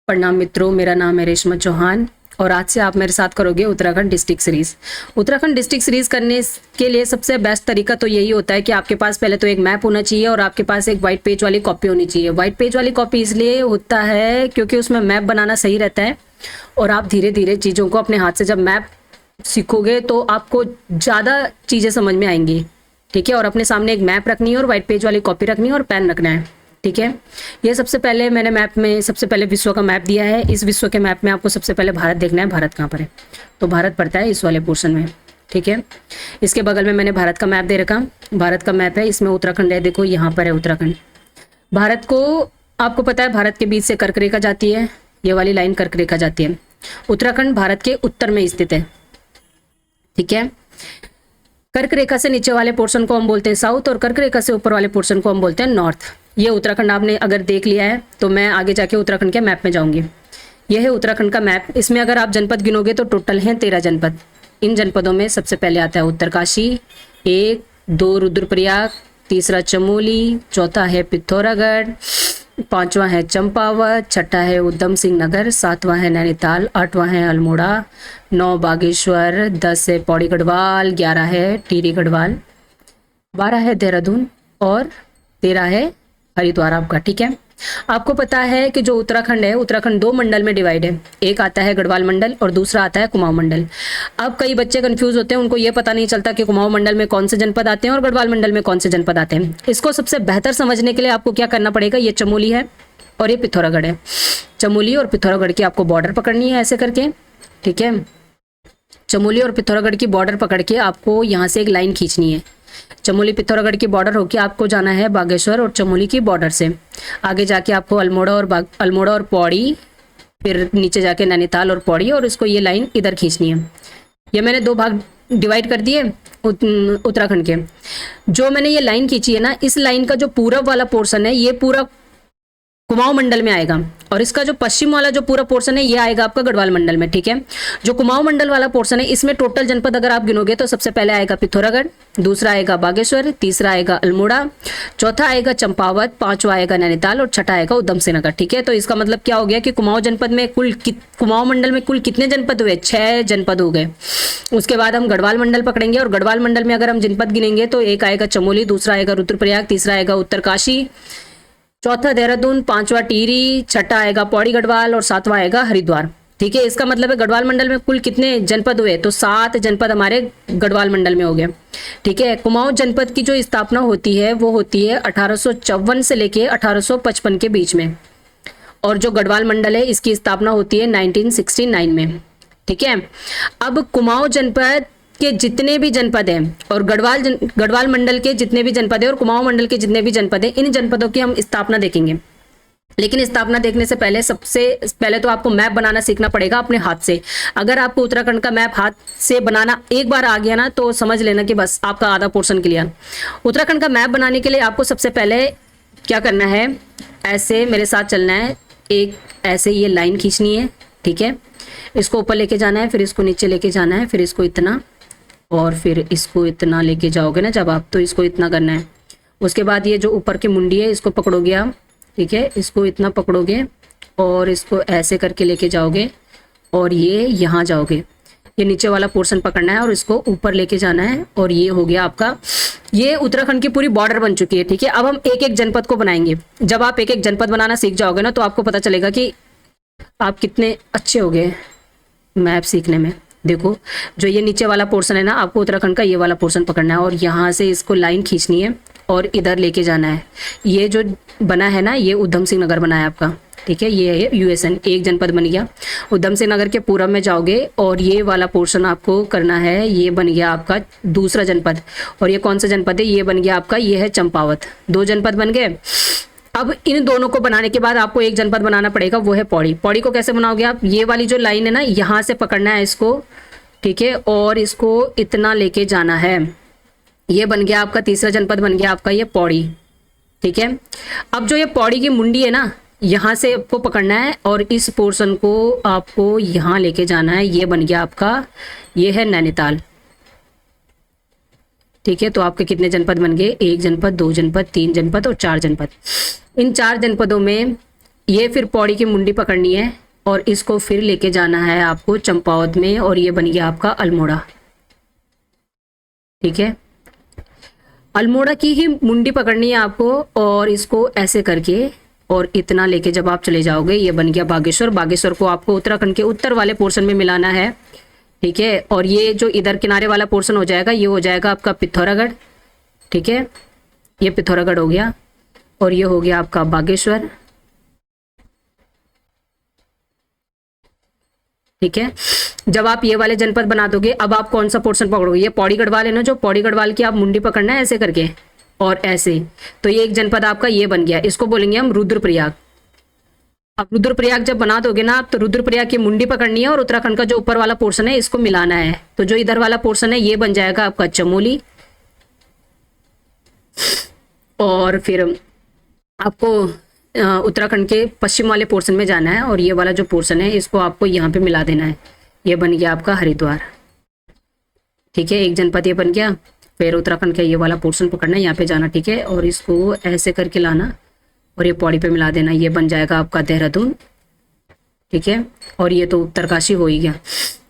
प्रणाम मित्रों, मेरा नाम है रेशमा चौहान और आज से आप मेरे साथ करोगे Uttarakhand district series. Uttarakhand district series करने के लिए सबसे बेस्ट तरीका तो यही होता है कि आपके पास पहले तो एक मैप होना चाहिए और आपके पास एक वाइट पेज वाली कॉपी होनी चाहिए। वाइट पेज वाली कॉपी इसलिए होता है क्योंकि उसमें मैप बनाना सही रहता है और आप धीरे धीरे चीज़ों को अपने हाथ से जब मैप सीखोगे तो आपको ज़्यादा चीज़ें समझ में आएंगी। ठीक है, और अपने सामने एक मैप रखनी है और वाइट पेज वाली कॉपी रखनी है और पेन रखना है। ठीक है, ये सबसे पहले मैंने मैप में सबसे पहले विश्व का मैप दिया है। इस विश्व के मैप में आपको सबसे पहले भारत देखना है। भारत कहाँ पर है? तो भारत पड़ता है इस वाले पोर्शन में। ठीक है, इसके बगल में मैंने भारत का मैप दे रखा। भारत का मैप है, इसमें उत्तराखंड है। देखो यहाँ पर है उत्तराखंड। भारत को आपको पता है भारत के बीच से कर्क रेखा जाती है, ये वाली लाइन कर्क रेखा जाती है। उत्तराखंड भारत के उत्तर में स्थित है। ठीक है, कर्क रेखा से नीचे वाले पोर्शन को हम बोलते हैं साउथ और कर्क रेखा से ऊपर वाले पोर्शन को हम बोलते हैं नॉर्थ। ये उत्तराखंड आपने अगर देख लिया है तो मैं आगे जाके उत्तराखंड के मैप में जाऊंगी। यह है उत्तराखंड का मैप। इसमें अगर आप जनपद गिनोगे तो टोटल हैं 13 जनपद। इन जनपदों में सबसे पहले आता है उत्तरकाशी, 1, 2 रुद्रप्रयाग, तीसरा चमोली, चौथा है पिथौरागढ़, पांचवा है चंपावत, छठा है उधम सिंह नगर, सातवां है नैनीताल, आठवां है अल्मोड़ा, 9 बागेश्वर, 10 है पौड़ी गढ़वाल, 11 है टिहरी गढ़वाल, 12 है देहरादून और 13 है हरिद्वार आपका। ठीक है, आपको पता है कि जो उत्तराखंड है, उत्तराखंड 2 मंडल में डिवाइड है। एक आता है गढ़वाल मंडल और दूसरा आता है कुमाऊं मंडल। अब कई बच्चे कंफ्यूज होते हैं, उनको ये पता नहीं चलता कि कुमाऊं मंडल में कौन से जनपद आते हैं और गढ़वाल मंडल में कौन से जनपद आते हैं। इसको सबसे बेहतर समझने के लिए आपको क्या करना पड़ेगा, ये चमोली है और ये पिथौरागढ़ है। चमोली और पिथौरागढ़ की आपको बॉर्डर पकड़नी है ऐसे करके। ठीक है, चमोली और पिथौरागढ़ की बॉर्डर पकड़ के आपको यहाँ से एक लाइन खींचनी है। चमोली पिथौरागढ़ की बॉर्डर होके आपको जाना है बागेश्वर और चमोली की बॉर्डर से आगे जाके आपको अल्मोड़ा और पौड़ी, फिर नीचे जाके नैनीताल और पौड़ी, और इसको ये लाइन इधर खींचनी है। ये मैंने 2 भाग डिवाइड कर दिए उत्तराखंड के। जो मैंने ये लाइन खींची है ना, इस लाइन का जो पूरब वाला पोर्शन है ये पूरा कुमाऊं मंडल में आएगा और इसका जो पश्चिम वाला जो पूरा पोर्शन है ये आएगा आपका गढ़वाल मंडल में। ठीक है, जो कुमाऊं मंडल वाला पोर्शन है इसमें टोटल जनपद अगर आप गिनोगे तो सबसे पहले आएगा पिथौरागढ़, दूसरा आएगा बागेश्वर, तीसरा आएगा अल्मोड़ा, चौथा आएगा चंपावत, पांचवा आएगा नैनीताल और छठा आएगा उधम सिंह नगर। ठीक है, तो इसका मतलब क्या हो गया कि कुमाऊं जनपद में कुमाऊं मंडल में कुल कितने जनपद हुए? 6 जनपद हो गए। उसके बाद हम गढ़वाल मंडल पकड़ेंगे और गढ़वाल मंडल में अगर हम जनपद गिनेंगे तो एक आएगा चमोली, दूसरा आएगा रुद्रप्रयाग, तीसरा आएगा उत्तरकाशी, चौथा देहरादून, पांचवा टिहरी, छठा आएगा पौड़ी गढ़वाल और सातवां आएगा हरिद्वार। ठीक है, इसका मतलब है गढ़वाल मंडल में कुल कितने जनपद हुए? तो 7 जनपद हमारे गढ़वाल मंडल में हो गए। ठीक है, कुमाऊं जनपद की जो स्थापना होती है वो होती है 1854 से लेके 1855 के बीच में और जो गढ़वाल मंडल है इसकी स्थापना होती है 1969 में। ठीक है, अब कुमाऊं जनपद के जितने भी जनपद हैं और गढ़वाल मंडल के जितने भी जनपद हैं और कुमाऊं मंडल के जितने भी जनपद हैं, इन जनपदों की हम स्थापना देखेंगे। लेकिन स्थापना देखने से पहले सबसे पहले तो आपको मैप बनाना सीखना पड़ेगा अपने हाथ से। अगर आपको उत्तराखंड का मैप हाथ से बनाना एक बार आ गया ना तो समझ लेना कि बस आपका आधा पोर्शन क्लियर। उत्तराखंड का मैप बनाने के लिए आपको सबसे पहले क्या करना है, ऐसे मेरे साथ चलना है। एक ऐसे ये लाइन खींचनी है। ठीक है, इसको ऊपर लेके जाना है, फिर इसको नीचे लेके जाना है, फिर इसको इतना और फिर इसको इतना लेके जाओगे ना जब आप, तो इसको इतना करना है। उसके बाद ये जो ऊपर की मुंडी है इसको पकड़ोगे आप। ठीक है, इसको इतना पकड़ोगे और इसको ऐसे करके लेके जाओगे और ये यहाँ जाओगे। ये नीचे वाला पोर्शन पकड़ना है और इसको ऊपर लेके जाना है और ये हो गया आपका, ये उत्तराखंड की पूरी बॉर्डर बन चुकी है। ठीक है, अब हम एक एक जनपद को बनाएंगे। जब आप एक एक जनपद बनाना सीख जाओगे ना तो आपको पता चलेगा कि आप कितने अच्छे हो गए मैप सीखने में। देखो, जो ये नीचे वाला पोर्शन है ना, आपको उत्तराखंड का ये वाला पोर्शन पकड़ना है और यहाँ से इसको लाइन खींचनी है और इधर लेके जाना है। ये जो बना है ना, ये उधम सिंह नगर बना है आपका। ठीक है, ये है यूएसएन, एक जनपद बन गया। उधम सिंह नगर के पूरब में जाओगे और ये वाला पोर्शन आपको करना है, ये बन गया आपका दूसरा जनपद। और ये कौन सा जनपद है? ये बन गया आपका, ये है चंपावत। 2 जनपद बन गए। अब इन दोनों को बनाने के बाद आपको एक जनपद बनाना पड़ेगा, वो है पौड़ी। पौड़ी को कैसे बनाओगे आप? ये वाली जो लाइन है ना, यहाँ से पकड़ना है इसको। ठीक है, और इसको इतना लेके जाना है। ये बन गया आपका तीसरा जनपद, बन गया आपका ये पौड़ी। ठीक है, अब जो ये पौड़ी की मुंडी है ना, यहाँ से आपको पकड़ना है और इस पोर्शन को आपको यहाँ लेके जाना है। ये बन गया आपका, ये है नैनीताल। ठीक है, तो आपके कितने जनपद बन गए? 1 जनपद, 2 जनपद, 3 जनपद और 4 जनपद। इन 4 जनपदों में ये फिर पौड़ी की मुंडी पकड़नी है और इसको फिर लेके जाना है आपको चंपावत में, और ये बन गया आपका अल्मोड़ा। ठीक है, अल्मोड़ा की ही मुंडी पकड़नी है आपको और इसको ऐसे करके और इतना लेके जब आप चले जाओगे, ये बन गया बागेश्वर। बागेश्वर को आपको उत्तराखंड के उत्तर वाले पोर्शन में मिलाना है। ठीक है, और ये जो इधर किनारे वाला पोर्शन हो जाएगा, ये हो जाएगा आपका पिथौरागढ़। ठीक है, ये पिथौरागढ़ हो गया और ये हो गया आपका बागेश्वर। ठीक है, जब आप ये वाले जनपद बना दोगे, अब आप कौन सा पोर्शन पकड़ोगे? ये पौड़ी गढ़वाल है ना, जो पौड़ी गढ़वाल की आप मुंडी पकड़ना है ऐसे करके और ऐसे, तो ये एक जनपद आपका ये बन गया। इसको बोलेंगे हम रुद्रप्रयाग। अब रुद्रप्रयाग जब बना दोगे ना आप, तो रुद्रप्रयाग की मुंडी पकड़नी है और उत्तराखंड का जो ऊपर वाला पोर्शन है इसको मिलाना है। तो जो इधर वाला पोर्शन है ये बन जाएगा आपका चमोली, और फिर आपको उत्तराखंड के पश्चिम वाले पोर्शन में जाना है और ये वाला जो पोर्शन है इसको आपको यहाँ पे मिला देना है। ये बन गया आपका हरिद्वार। ठीक है, एक जनपद ये बन गया। फिर उत्तराखंड का ये वाला पोर्शन पकड़ना है, यहाँ पे जाना। ठीक है, और इसको ऐसे करके लाना और ये पौड़ी पे मिला देना। ये बन जाएगा आपका देहरादून। ठीक है, और ये तो उत्तरकाशी हो ही गया।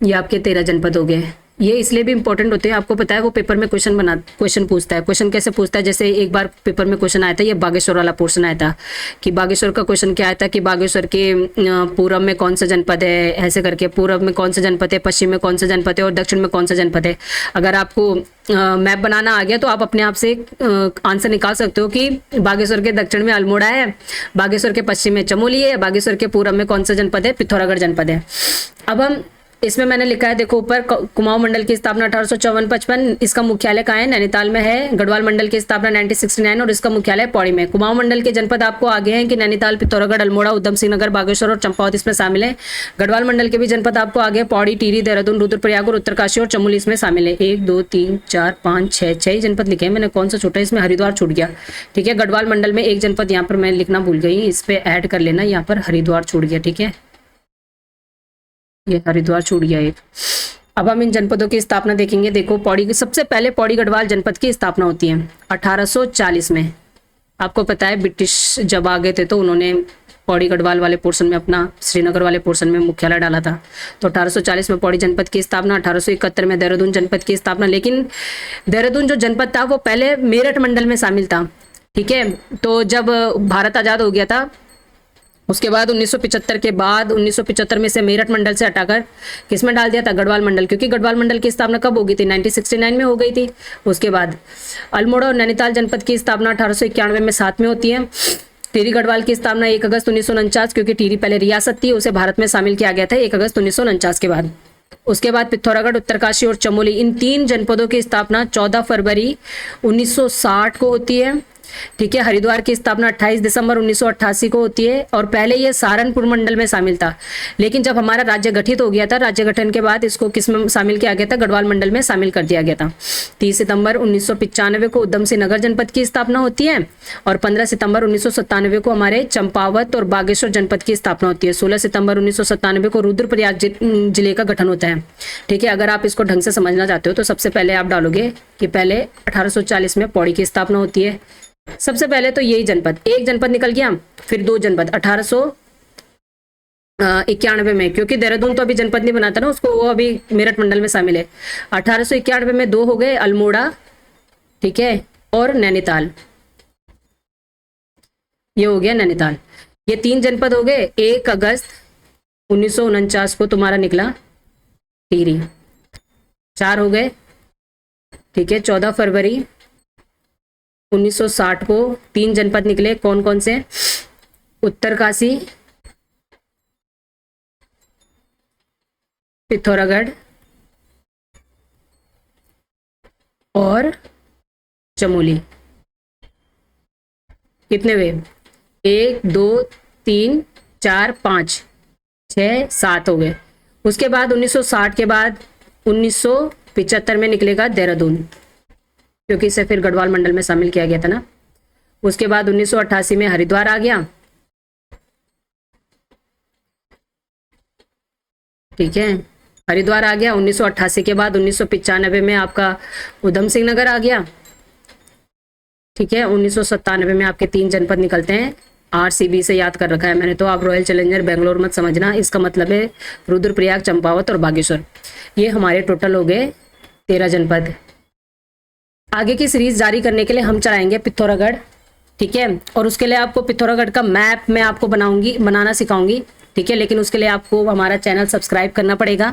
ये आपके 13 जनपद हो गए। ये इसलिए भी इंपॉर्टेंट होते हैं, आपको पता है वो पेपर में क्वेश्चन पूछता है। क्वेश्चन कैसे पूछता है? जैसे एक बार पेपर में क्वेश्चन आया था, ये बागेश्वर वाला पोर्शन आया था कि बागेश्वर का क्वेश्चन क्या आया था कि बागेश्वर के पूर्व में कौन सा जनपद है, ऐसे करके पूर्व में कौन सा जनपद है, पश्चिम में कौन सा जनपद है और दक्षिण में कौन सा जनपद है। अगर आपको मैप बनाना आ गया तो आप अपने आप से आंसर निकाल सकते हो कि बागेश्वर के दक्षिण में अल्मोड़ा है, बागेश्वर के पश्चिम में चमोली है, बागेश्वर के पूर्व में कौन सा जनपद है, पिथौरागढ़ जनपद है। अब हम इसमें मैंने लिखा है, देखो ऊपर, कुमाऊं मंडल की स्थापना 1854-55, इसका मुख्यालय कहाँ है? नैनीताल में है। गढ़वाल मंडल की स्थापना 1969 और इसका मुख्यालय पौड़ी में। कुमाऊं मंडल के जनपद आपको आगे हैं कि नैनीताल, पिथौरागढ़, अल्मोड़ा, उधम सिंह नगर, बागेश्वर और चंपावत इसमें शामिल है। गढ़वाल मंडल के भी जनपद आपको आगे पौड़ी, टिहरी, देहरादून, रुद्रप्रयाग और उत्तरकाशी और चमोली इसमें शामिल है। 1 2 3 4 5 6 जनपद लिखे हैं मैंने। कौन सा छोटा है? इसमें हरिद्वार छूट गया। ठीक है, गढ़वाल मंडल में एक जनपद यहाँ पर मैं लिखना भूल गई, इस पे ऐड कर लेना। यहाँ पर हरिद्वार छूट गया। ठीक है, ये हरिद्वार छूट गया एक। अब हम इन जनपदों की स्थापना देखेंगे। देखो, पौड़ी, सबसे पहले पौड़ी गढ़वाल जनपद की स्थापना होती है 1840 में। आपको पता है ब्रिटिश जब आ गए थे तो उन्होंने पौड़ी गढ़वाल वाले पोर्शन में, अपना श्रीनगर वाले पोर्शन में मुख्यालय डाला था। तो 1840 में पौड़ी जनपद की स्थापना, 1871 में देहरादून जनपद की स्थापना। लेकिन देहरादून जो जनपद था वो पहले मेरठ मंडल में शामिल था। ठीक है, तो जब भारत आज़ाद हो गया था उसके बाद 1975 के बाद 1975 में से मेरठ मंडल से हटाकर किसमें डाल दिया था? गढ़वाल मंडल, क्योंकि गढ़वाल मंडल की स्थापना कब हो गई थी? 1969 में हो गई थी। उसके बाद अल्मोड़ा और नैनीताल जनपद की स्थापना 1891 में साथ में होती है। टिहरी गढ़वाल की स्थापना 1 अगस्त 1949, क्योंकि टिहरी पहले रियासत थी, उसे भारत में शामिल किया गया था 1 अगस्त 1949 के बाद। उसके बाद पिथौरागढ़, उत्तरकाशी और चमोली, इन 3 जनपदों की स्थापना 14 फरवरी 1960 को होती है। ठीक है, हरिद्वार की स्थापना 28 दिसंबर 1988 को होती है और पहले ये सहारनपुर मंडल में शामिल था। लेकिन जब हमारा राज्य गठित हो गया था, राज्य गठन के बाद इसको किस में शामिल किया गया था? गढ़वाल मंडल में शामिल कर दिया गया था। 30 सितंबर 1995 को उधम सिंह नगर जनपद की स्थापना होती है और 15 सितंबर 1997 को हमारे चंपावत और बागेश्वर जनपद की स्थापना होती है। 16 सितंबर 1997 को रुद्रप्रयाग जिले का गठन होता है। ठीक है, अगर आप इसको ढंग से समझना चाहते हो तो सबसे पहले आप डालोगे कि पहले 1840 में पौड़ी की स्थापना होती है। सबसे पहले तो यही जनपद, एक जनपद निकल गया, फिर 2 जनपद 1891 में, क्योंकि देहरादून तो अभी जनपद नहीं बनाता ना उसको, वो अभी मेरठ मंडल में शामिल है। 1891 में 2 हो गए, अल्मोड़ा, ठीक है, और नैनीताल। ये हो गया नैनीताल। ये 3 जनपद हो गए। 1 अगस्त 1949 को तुम्हारा निकला टिहरी। 4 हो गए। ठीक है, 14 फरवरी 1960 को 3 जनपद निकले। कौन कौन से? उत्तरकाशी, पिथौरागढ़ और चमोली। कितने हुए? 1 2 3 4 5 6 7 हो गए। उसके बाद 1960 के बाद 1975 में निकलेगा देहरादून, क्योंकि इसे फिर गढ़वाल मंडल में शामिल किया गया था ना। उसके बाद 1988 में हरिद्वार आ गया। ठीक है, हरिद्वार आ गया 1988 के बाद। 1995 में आपका उधम सिंह नगर आ गया। ठीक है, 1997 में आपके 3 जनपद निकलते हैं, RCB से याद कर रखा है मैंने, तो आप रॉयल चैलेंजर बेंगलोर मत समझना, इसका मतलब है रुद्रप्रयाग, चंपावत और बागेश्वर। ये हमारे टोटल हो गए 13 जनपद। आगे की सीरीज जारी करने के लिए हम चलाएंगे पिथौरागढ़, ठीक है। और उसके लिए आपको पिथौरागढ़ का मैप मैं आपको बनाना सिखाऊंगी, ठीक है। लेकिन उसके लिए आपको हमारा चैनल सब्सक्राइब करना पड़ेगा,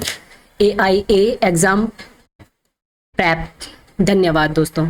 AIA एग्जाम प्रेप। धन्यवाद दोस्तों।